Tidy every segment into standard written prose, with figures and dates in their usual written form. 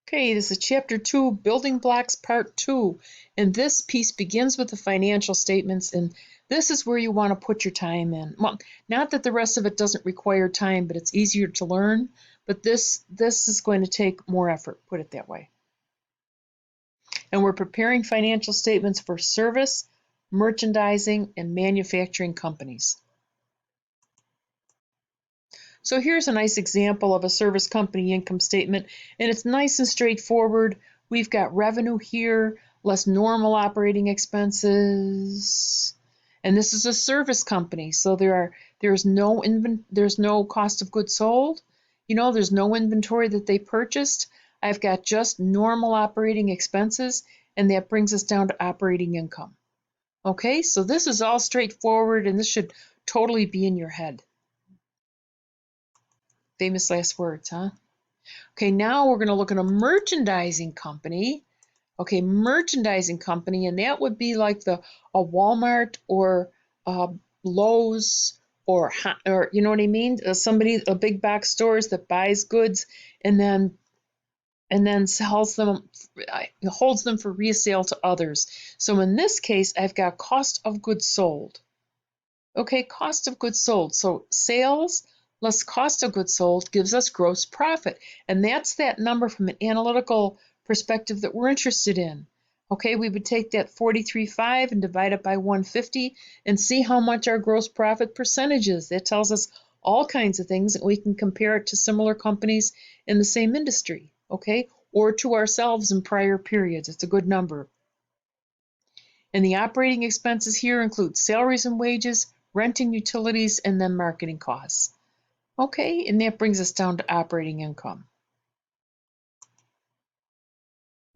Okay, this is Chapter 2, Building Blocks, Part 2. And this piece begins with the financial statements, and this is where you want to put your time in. Well, not that the rest of it doesn't require time, but it's easier to learn. But this is going to take more effort, put it that way. And we're preparing financial statements for service, merchandising, and manufacturing companies. So here's a nice example of a service company income statement, and it's nice and straightforward. We've got revenue here, less normal operating expenses, and this is a service company, so there's no cost of goods sold. There's no inventory that they purchased. I've got just normal operating expenses, and that brings us down to operating income. Okay, so this is all straightforward, and this should totally be in your head. Famous last words, huh? Okay, now we're going to look at a merchandising company. Okay, merchandising company, and that would be like a Walmart or Lowe's or you know what I mean? A big box stores that buys goods and then sells them, holds them for resale to others. So in this case, I've got cost of goods sold. Okay, cost of goods sold. So sales less cost of goods sold gives us gross profit. And that's that number from an analytical perspective that we're interested in. Okay, we would take that 43.5 and divide it by 150 and see how much our gross profit percentage is. That tells us all kinds of things, and we can compare it to similar companies in the same industry, okay, or to ourselves in prior periods. It's a good number. And the operating expenses here include salaries and wages, rent and utilities, and then marketing costs. Okay, and that brings us down to operating income.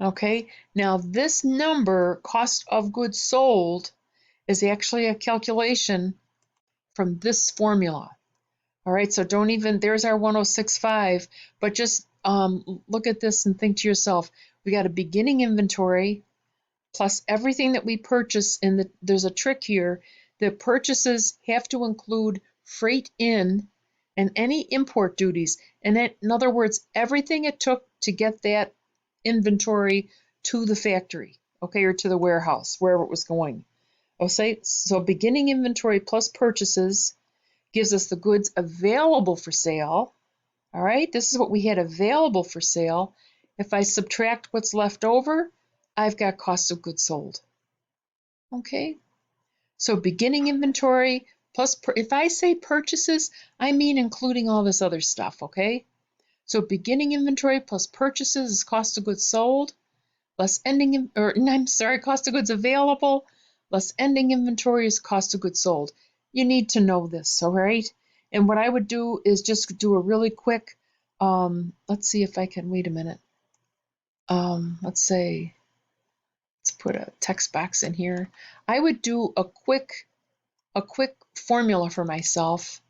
Okay, now this number, cost of goods sold, is actually a calculation from this formula. All right, so there's our 106.5, but just look at this and think to yourself, we got a beginning inventory plus everything that we purchase, and there's a trick here. The purchases have to include freight in and any import duties. And in other words, everything it took to get that inventory to the factory, okay, or to the warehouse, wherever it was going. Okay, so beginning inventory plus purchases gives us the goods available for sale. All right, this is what we had available for sale. If I subtract what's left over, I've got cost of goods sold. Okay, so beginning inventory plus, if I say purchases, I mean including all this other stuff, okay? So beginning inventory plus purchases is cost of goods sold, less cost of goods available, less ending inventory is cost of goods sold. You need to know this, all right? And what I would do is just do a really quick, let's see if I can, wait a minute. Let's put a text box in here. I would do a quick formula for myself,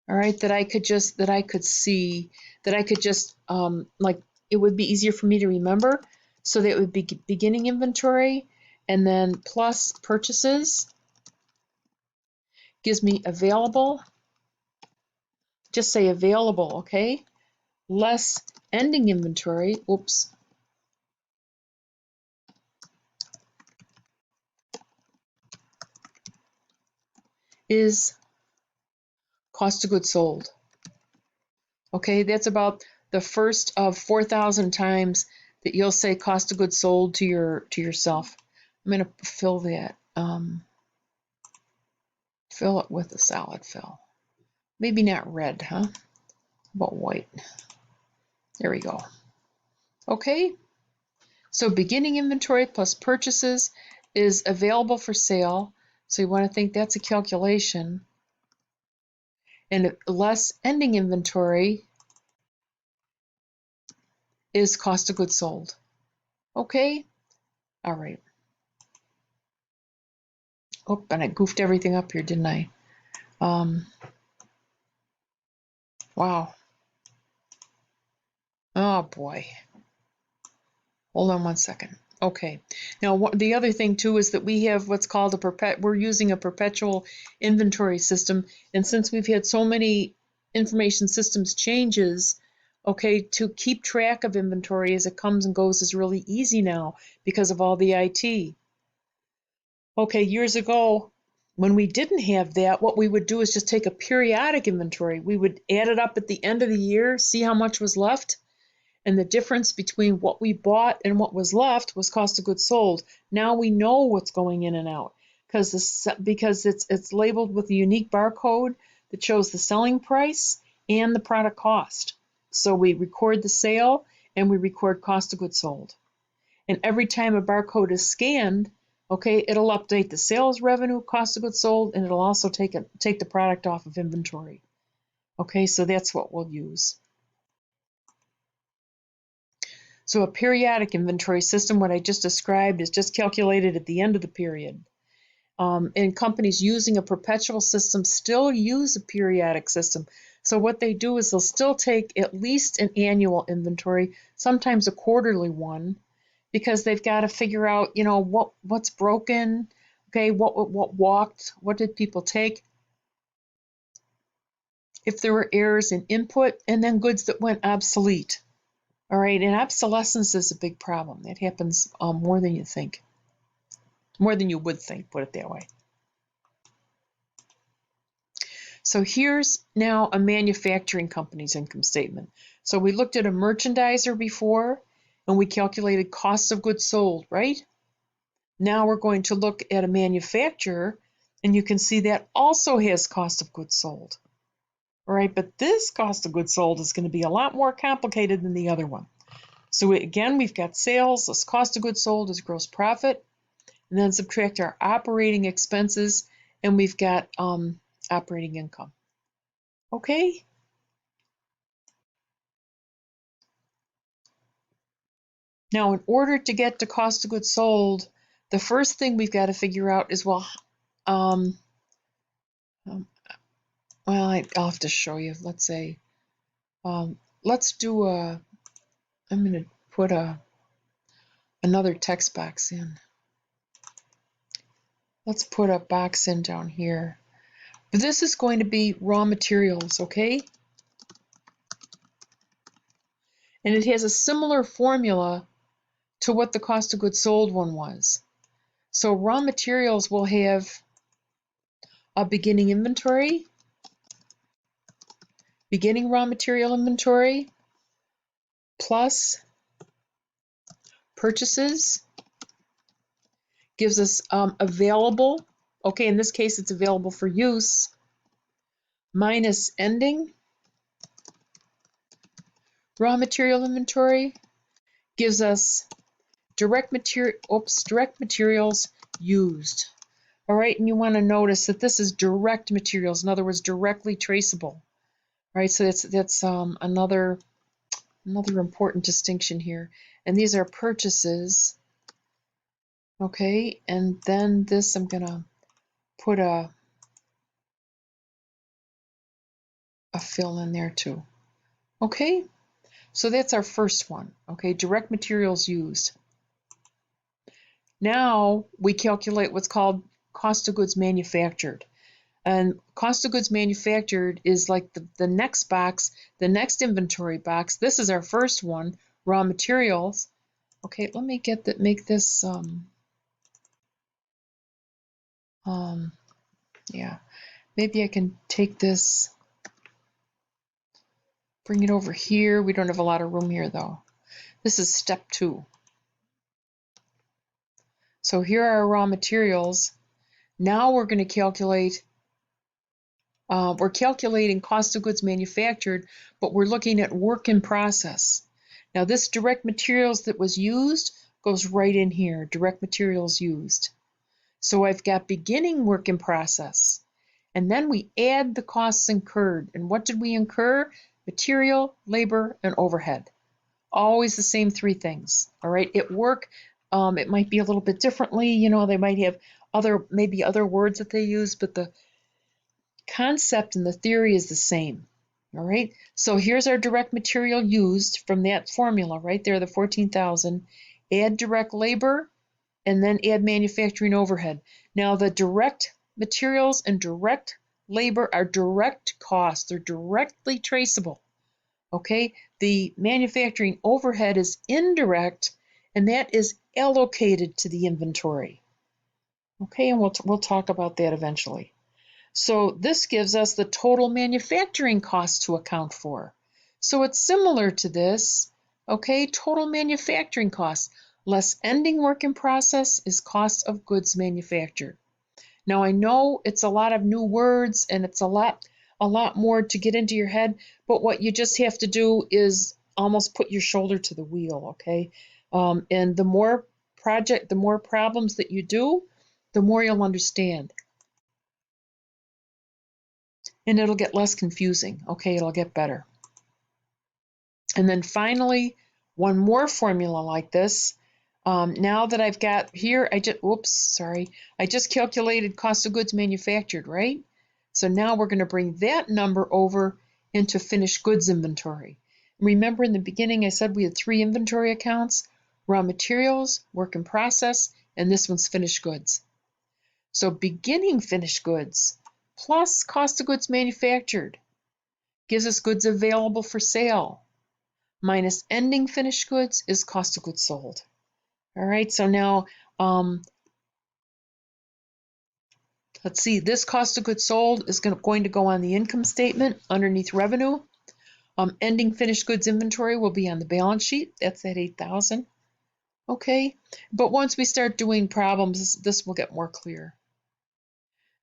all right, that I could see, that I could just, it would be easier for me to remember. So that it would be beginning inventory and then plus purchases gives me available. Just say available, okay? Less ending inventory, oops. Is cost of goods sold. Okay, that's about the first of 4,000 times that you'll say cost of goods sold to yourself. I'm going to fill that. Fill it with a solid fill. Maybe not red, huh? But white. There we go. Okay, so beginning inventory plus purchases is available for sale. So you want to think that's a calculation. And less ending inventory is cost of goods sold. Okay, all right. Oh, and I goofed everything up here, didn't I? Wow. Oh boy. Hold on one second. Okay. Now the other thing too is that we have what's called we're using a perpetual inventory system, and since we've had so many information systems changes, Okay, to keep track of inventory as it comes and goes is really easy now because of all the IT. Okay, years ago, when we didn't have that, what we would do is just take a periodic inventory. We would add it up at the end of the year, see how much was left, and the difference between what we bought and what was left was cost of goods sold. Now we know what's going in and out because it's labeled with a unique barcode that shows the selling price and the product cost. So we record the sale and we record cost of goods sold. And every time a barcode is scanned, okay, it'll update the sales revenue, cost of goods sold, and it'll also take the product off of inventory. Okay, so that's what we'll use. So a periodic inventory system, what I just described, is just calculated at the end of the period. And companies using a perpetual system still use a periodic system. So what they do is they'll still take at least an annual inventory, sometimes a quarterly one, because they've got to figure out, what's broken, okay, what walked, what did people take, if there were errors in input, and then goods that went obsolete. All right, and obsolescence is a big problem. It happens more than you think, more than you would think, put it that way. So here's now a manufacturing company's income statement. So we looked at a merchandiser before, and we calculated cost of goods sold, right? Now we're going to look at a manufacturer, and you can see that also has cost of goods sold. All right, but this cost of goods sold is going to be a lot more complicated than the other one. So again, we've got sales, less cost of goods sold is gross profit, and then subtract our operating expenses, and we've got operating income. Okay? Now, in order to get to cost of goods sold, the first thing we've got to figure out is, well, I'll have to show you. Let's say, let's do I'm going to put another text box in. Let's put a box in down here. But this is going to be raw materials, okay? And it has a similar formula to what the cost of goods sold one was. So raw materials will have a beginning inventory, beginning raw material inventory, plus purchases, gives us available, okay, in this case it's available for use, minus ending raw material inventory, gives us direct materials used. All right, and you want to notice that this is direct materials, in other words, directly traceable. All right, so that's another important distinction here. And these are purchases. Okay, and then this I'm gonna put a fill in there too. Okay, so that's our first one. Okay, direct materials used. Now we calculate what's called cost of goods manufactured. And cost of goods manufactured is like the next box, the next inventory box. This is our first one, raw materials. Okay, let me make this yeah, maybe I can take this, bring it over here. We don't have a lot of room here though. This is step 2. So here are our raw materials. Now we're going to calculate, we're calculating cost of goods manufactured, but we're looking at work in process. Now this direct materials that was used goes right in here, direct materials used. So I've got beginning work in process, and then we add the costs incurred. And what did we incur? Material, labor, and overhead. Always the same 3 things. All right, at work, it might be a little bit differently. They might have maybe other words that they use, but the concept and the theory is the same. All right, so here's our direct material used from that formula right there, the 14,000. Add direct labor, and then add manufacturing overhead. Now the direct materials and direct labor are direct costs. They're directly traceable. Okay, the manufacturing overhead is indirect, and that is allocated to the inventory. Okay, and we'll talk about that eventually. So this gives us the total manufacturing cost to account for. So it's similar to this, okay? Total manufacturing cost less ending work in process is cost of goods manufactured. Now I know it's a lot of new words and it's a lot more to get into your head, but what you just have to do is almost put your shoulder to the wheel, okay? And the more problems that you do, the more you'll understand. And it'll get less confusing, okay? It'll get better. And then finally, one more formula like this. Now that I've got here, I just calculated cost of goods manufactured, right? So now we're going to bring that number over into finished goods inventory. Remember in the beginning I said we had 3 inventory accounts: raw materials, work in process, and this one's finished goods. So beginning finished goods plus cost of goods manufactured gives us goods available for sale, minus ending finished goods is cost of goods sold. All right, so now let's see, this cost of goods sold is going to go on the income statement underneath revenue. Ending finished goods inventory will be on the balance sheet. That's at 8,000. Okay, but once we start doing problems, this will get more clear.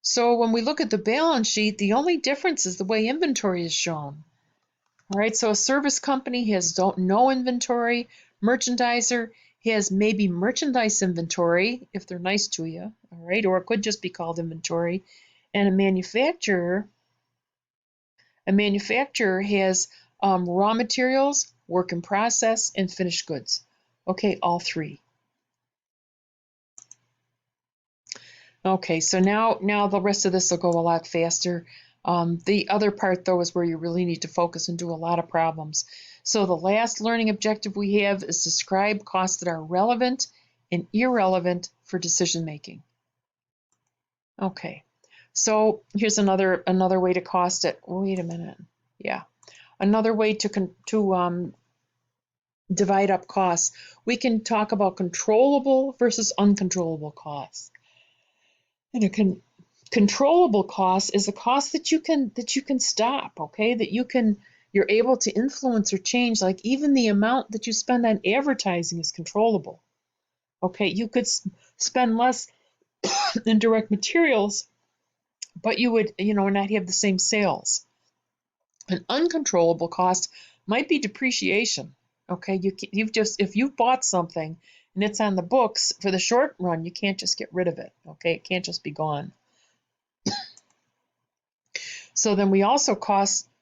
So when we look at the balance sheet, the only difference is the way inventory is shown. All right, so a service company has no inventory. Merchandiser has maybe merchandise inventory if they're nice to you, all right, or it could just be called inventory. And a manufacturer has raw materials, work in process, and finished goods. Okay, all 3. Okay, so now the rest of this will go a lot faster. The other part, though, is where you really need to focus and do a lot of problems. So the last learning objective we have is describe costs that are relevant and irrelevant for decision making. Okay, so here's another way to cost it. Wait a minute. Yeah, another way to divide up costs. We can talk about controllable versus uncontrollable costs. And a controllable cost is a cost that you can stop, okay? You're able to influence or change. Like even the amount that you spend on advertising is controllable. Okay, you could spend less in direct materials, but you would, not have the same sales. An uncontrollable cost might be depreciation. Okay, if you've bought something and it's on the books for the short run, you can't just get rid of it. Okay, it can't just be gone. So then we also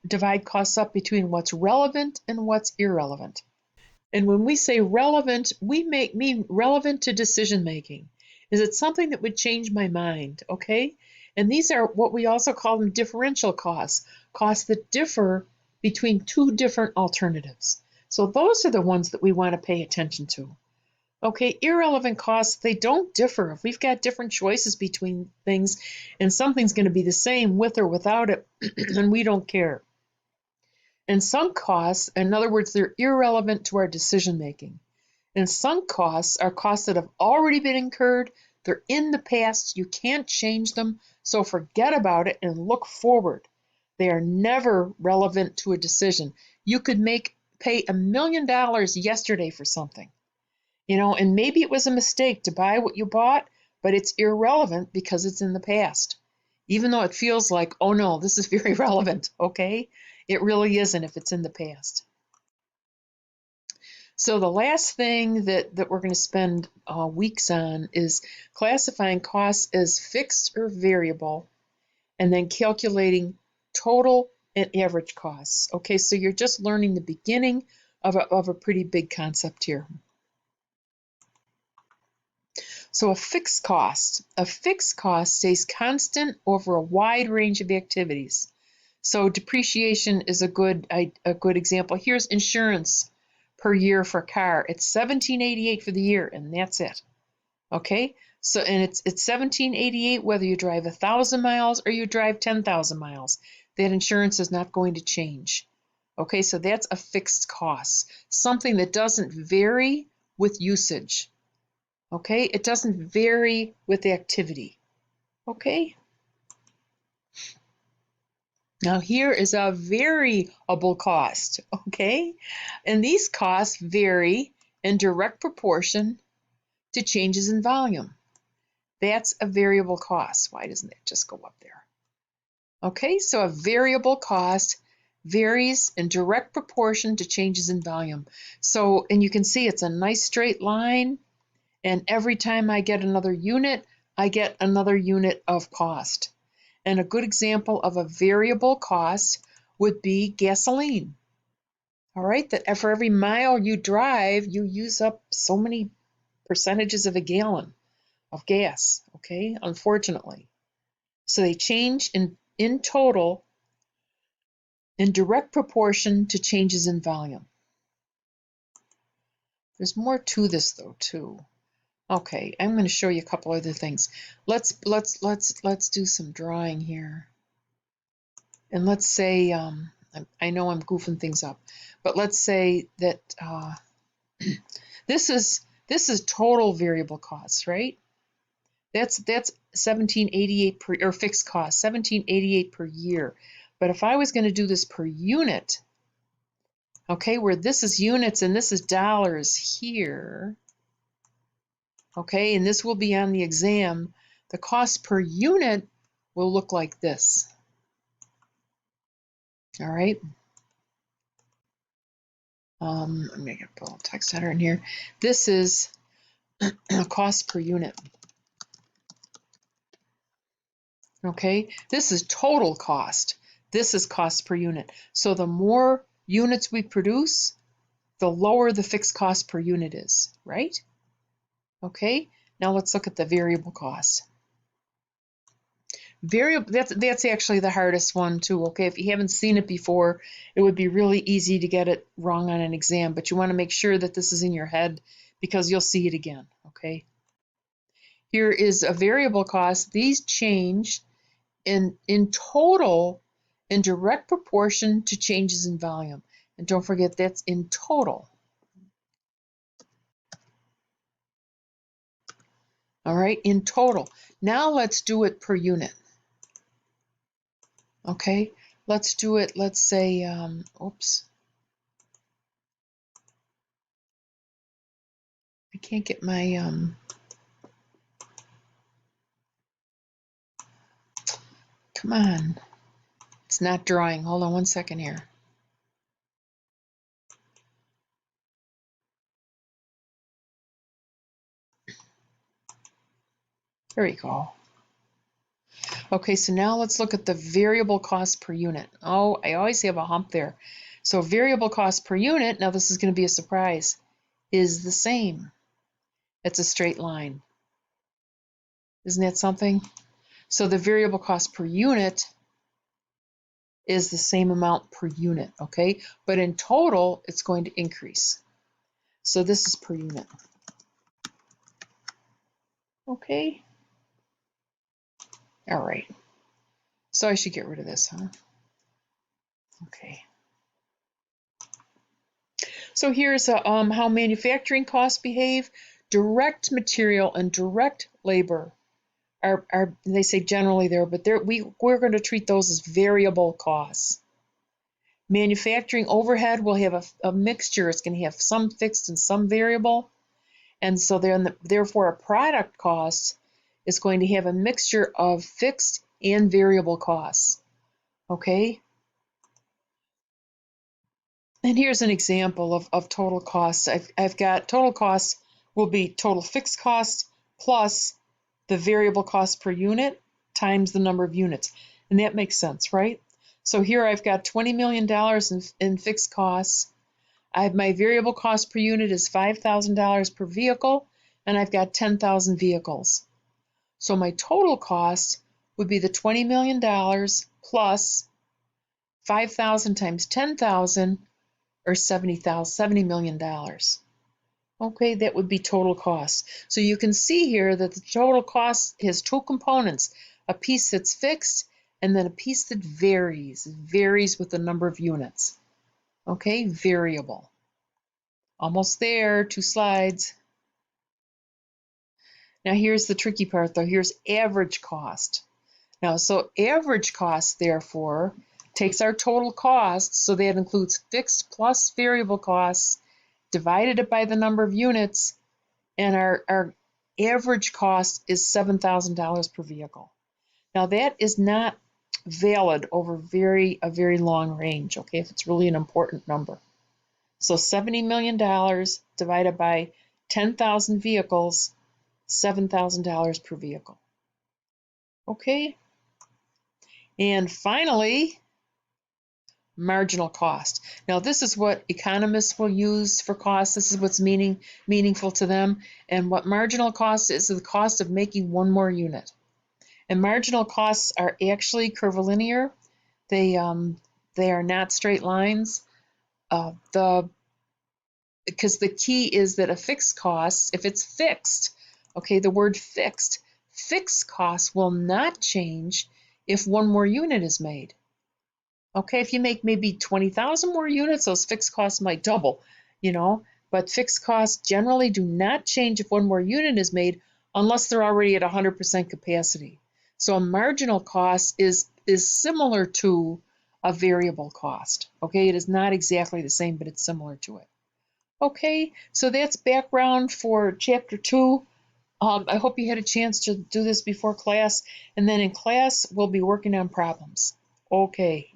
divide costs up between what's relevant and what's irrelevant. And when we say relevant, we mean relevant to decision making. Is it something that would change my mind? Okay, and these are what we also call them differential costs that differ between 2 different alternatives. So those are the ones that we want to pay attention to. Okay, irrelevant costs, they don't differ. If we've got different choices between things and something's going to be the same with or without it, and we don't care. And sunk costs, in other words, they're irrelevant to our decision making. And sunk costs are costs that have already been incurred. They're in the past. You can't change them. So forget about it and look forward. They are never relevant to a decision. You could pay $1 million yesterday for something. And maybe it was a mistake to buy what you bought, but it's irrelevant because it's in the past. Even though it feels like, oh no, this is very relevant, okay? It really isn't if it's in the past. So the last thing that we're going to spend weeks on is classifying costs as fixed or variable, and then calculating total and average costs. Okay, so you're just learning the beginning of a pretty big concept here. So a fixed cost stays constant over a wide range of activities. So depreciation is a good example. Here's insurance per year for a car. It's $17.88 for the year, and that's it. Okay, so and it's $17.88 whether you drive 1,000 miles or you drive 10,000 miles. That insurance is not going to change. Okay, so that's a fixed cost, something that doesn't vary with usage. Okay, it doesn't vary with activity. Okay, now here is a variable cost. Okay, and these costs vary in direct proportion to changes in volume. That's a variable cost. Why doesn't it just go up there? Okay, so a variable cost varies in direct proportion to changes in volume. So, and you can see it's a nice straight line, and every time I get another unit, I get another unit of cost. And a good example of a variable cost would be gasoline. All right, that for every mile you drive, you use up so many percentages of a gallon of gas, okay, unfortunately. So they change in total in direct proportion to changes in volume. There's more to this though too. Okay, I'm going to show you a couple other things. Let's do some drawing here. And let's say I know I'm goofing things up, but let's say that this is total variable costs, right? That's 1788 per, or fixed cost, 1788 per year. But if I was going to do this per unit, okay, where this is units and this is dollars here, okay, and this will be on the exam, the cost per unit will look like this. All right. I'm going to get a little text header in here. This is cost per unit. Okay, this is total cost. This is cost per unit. So the more units we produce, the lower the fixed cost per unit is, right? Okay, now let's look at the variable cost. Variable, that's actually the hardest one too, okay? If you haven't seen it before, it would be really easy to get it wrong on an exam, but you want to make sure that this is in your head because you'll see it again, okay? Here is a variable cost. These change in total in direct proportion to changes in volume. And don't forget, that's in total. All right, in total. Now let's do it per unit. Okay, let's do it, let's say, oops. I can't get my, come on. It's not drawing. Hold on one second here. There we go. Okay, so now let's look at the variable cost per unit. Oh, I always have a hump there. So variable cost per unit, now this is going to be a surprise, is the same. It's a straight line. Isn't that something? So the variable cost per unit is the same amount per unit, okay? But in total, it's going to increase. So this is per unit. Okay. All right. So I should get rid of this, huh? Okay. So here's how manufacturing costs behave. Direct material and direct labor are they say generally there, but we're going to treat those as variable costs. Manufacturing overhead will have a mixture. It's going to have some fixed and some variable. And so therefore a product cost is going to have a mixture of fixed and variable costs. Okay? And here's an example of total costs. I've got total costs will be total fixed cost plus the variable cost per unit times the number of units. And that makes sense, right? So here I've got $20 million in fixed costs. I have my variable cost per unit is $5,000 per vehicle, and I've got 10,000 vehicles. So my total cost would be the $20 million plus 5,000 times 10,000, or $70 million. Okay, that would be total cost. So you can see here that the total cost has two components, a piece that's fixed and then a piece that varies. It varies with the number of units. Okay, variable. Almost there, 2 slides. Now here's the tricky part though. Here's average cost. Now, so average cost, therefore, takes our total cost, so that includes fixed plus variable costs, divided it by the number of units, and our average cost is $7,000 per vehicle. Now, that is not valid over a very long range, okay, if it's really an important number. So $70 million divided by 10,000 vehicles, $7,000 per vehicle. Okay, and finally, marginal cost. Now, this is what economists will use for cost. This is what's meaningful to them. And what marginal cost is the cost of making one more unit. And marginal costs are actually curvilinear. They are not straight lines. Because the key is that a fixed cost, if it's fixed, okay, the word fixed costs will not change if one more unit is made. Okay, if you make maybe 20,000 more units, those fixed costs might double, but fixed costs generally do not change if one more unit is made unless they're already at 100% capacity. So a marginal cost is similar to a variable cost. Okay, it is not exactly the same, but it's similar to it. Okay, so that's background for Chapter 2. I hope you had a chance to do this before class, and then in class, we'll be working on problems. Okay.